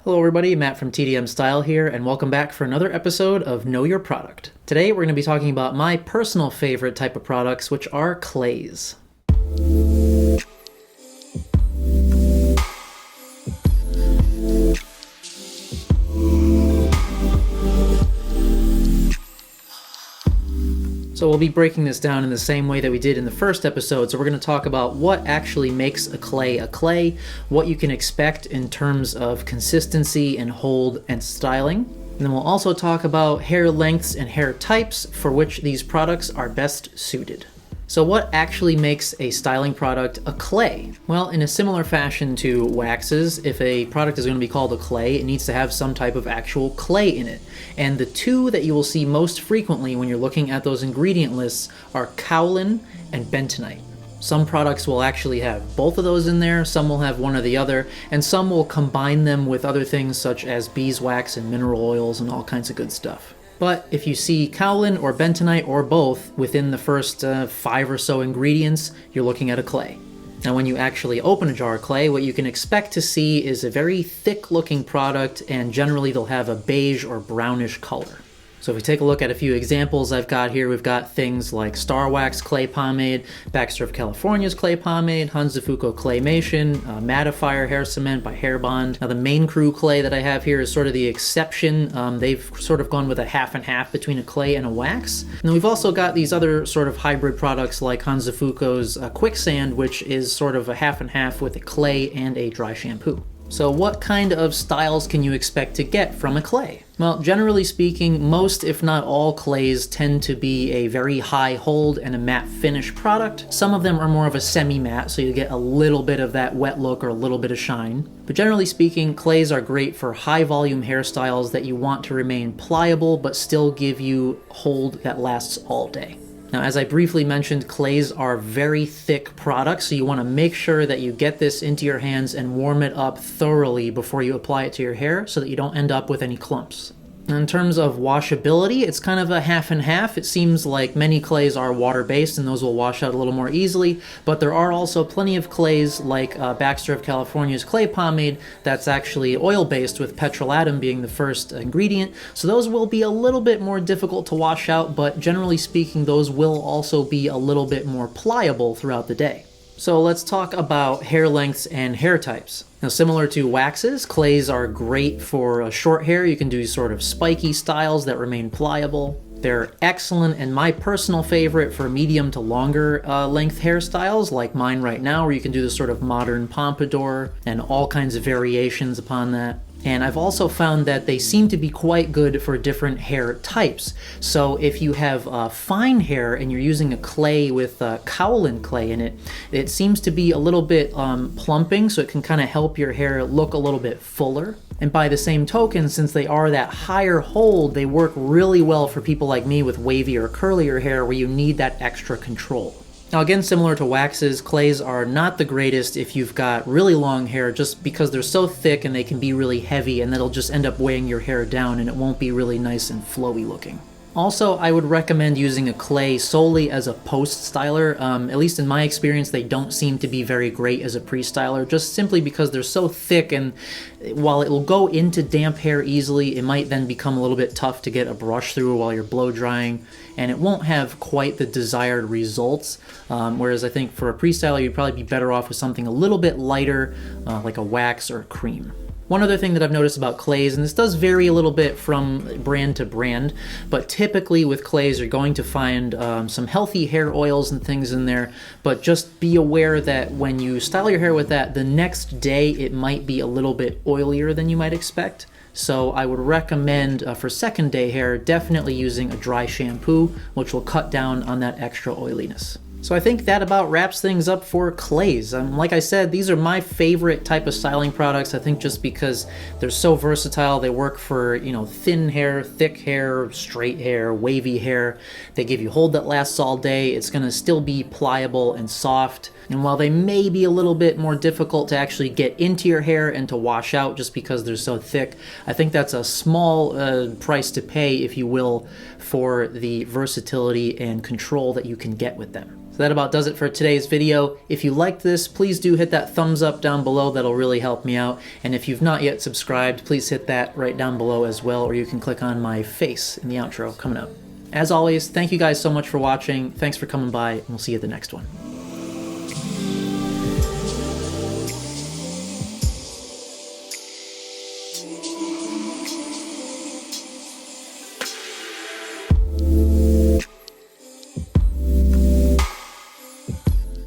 Hello everybody, Matt from TDM Style here, and welcome back for another episode of Know Your Product. Today we're going to be talking about my personal favorite type of products, which are clays. So we'll be breaking this down in the same way that we did in the first episode. So we're going to talk about what actually makes a clay, what you can expect in terms of consistency and hold and styling. And then we'll also talk about hair lengths and hair types for which these products are best suited. So what actually makes a styling product a clay? Well, in a similar fashion to waxes, if a product is going to be called a clay, it needs to have some type of actual clay in it. And the two that you will see most frequently when you're looking at those ingredient lists are kaolin and bentonite. Some products will actually have both of those in there, some will have one or the other, and some will combine them with other things such as beeswax and mineral oils and all kinds of good stuff. But if you see kaolin or bentonite or both within the first 5 or so ingredients, you're looking at a clay. Now when you actually open a jar of clay, what you can expect to see is a very thick looking product, and generally they'll have a beige or brownish color. So if we take a look at a few examples I've got here, we've got things like Star Wax Clay Pomade, Baxter of California's Clay Pomade, Hanzafuko Claymation, Mattifier Hair Cement by Hair Bond. Now the main crew clay that I have here is sort of the exception. They've sort of gone with a half and half between a clay and a wax. And then we've also got these other sort of hybrid products like Hanzafuko's Quicksand, which is sort of a half and half with a clay and a dry shampoo. So what kind of styles can you expect to get from a clay? Well, generally speaking, most if not all clays tend to be a very high hold and a matte finish product. Some of them are more of a semi-matte, so you get a little bit of that wet look or a little bit of shine. But generally speaking, clays are great for high volume hairstyles that you want to remain pliable but still give you hold that lasts all day. Now, as I briefly mentioned, clays are very thick products, so you want to make sure that you get this into your hands and warm it up thoroughly before you apply it to your hair so that you don't end up with any clumps. In terms of washability, it's kind of a half and half. It seems like many clays are water-based and those will wash out a little more easily, but there are also plenty of clays like Baxter of California's Clay Pomade that's actually oil-based with petrolatum being the first ingredient, so those will be a little bit more difficult to wash out, but generally speaking, those will also be a little bit more pliable throughout the day. So let's talk about hair lengths and hair types. Now, similar to waxes, clays are great for short hair. You can do sort of spiky styles that remain pliable. They're excellent and my personal favorite for medium to longer length hairstyles like mine right now, where you can do this sort of modern pompadour and all kinds of variations upon that. And I've also found that they seem to be quite good for different hair types. So if you have fine hair and you're using a clay with kaolin clay in it, it seems to be a little bit plumping, so it can kind of help your hair look a little bit fuller. And by the same token, since they are that higher hold, they work really well for people like me with wavy or curlier hair where you need that extra control. Now again, similar to waxes, clays are not the greatest if you've got really long hair just because they're so thick and they can be really heavy, and that'll just end up weighing your hair down and it won't be really nice and flowy looking. Also, I would recommend using a clay solely as a post-styler. At least in my experience, they don't seem to be very great as a pre-styler, just simply because they're so thick, and while it will go into damp hair easily, it might then become a little bit tough to get a brush through while you're blow drying, and it won't have quite the desired results. Whereas I think for a pre-styler, you'd probably be better off with something a little bit lighter, like a wax or a cream. One other thing that I've noticed about clays, and this does vary a little bit from brand to brand, but typically with clays you're going to find some healthy hair oils and things in there, but just be aware that when you style your hair with that, the next day it might be a little bit oilier than you might expect. So I would recommend for second day hair definitely using a dry shampoo, which will cut down on that extra oiliness. So I think that about wraps things up for clays. Like I said, these are my favorite type of styling products. I think just because they're so versatile. They work for, thin hair, thick hair, straight hair, wavy hair. They give you hold that lasts all day. It's going to still be pliable and soft. And while they may be a little bit more difficult to actually get into your hair and to wash out just because they're so thick, I think that's a small price to pay, if you will, for the versatility and control that you can get with them. So that about does it for today's video. If you liked this, please do hit that thumbs up down below. That'll really help me out. And if you've not yet subscribed, please hit that right down below as well, or you can click on my face in the outro coming up. As always, thank you guys so much for watching. Thanks for coming by, and we'll see you at the next one.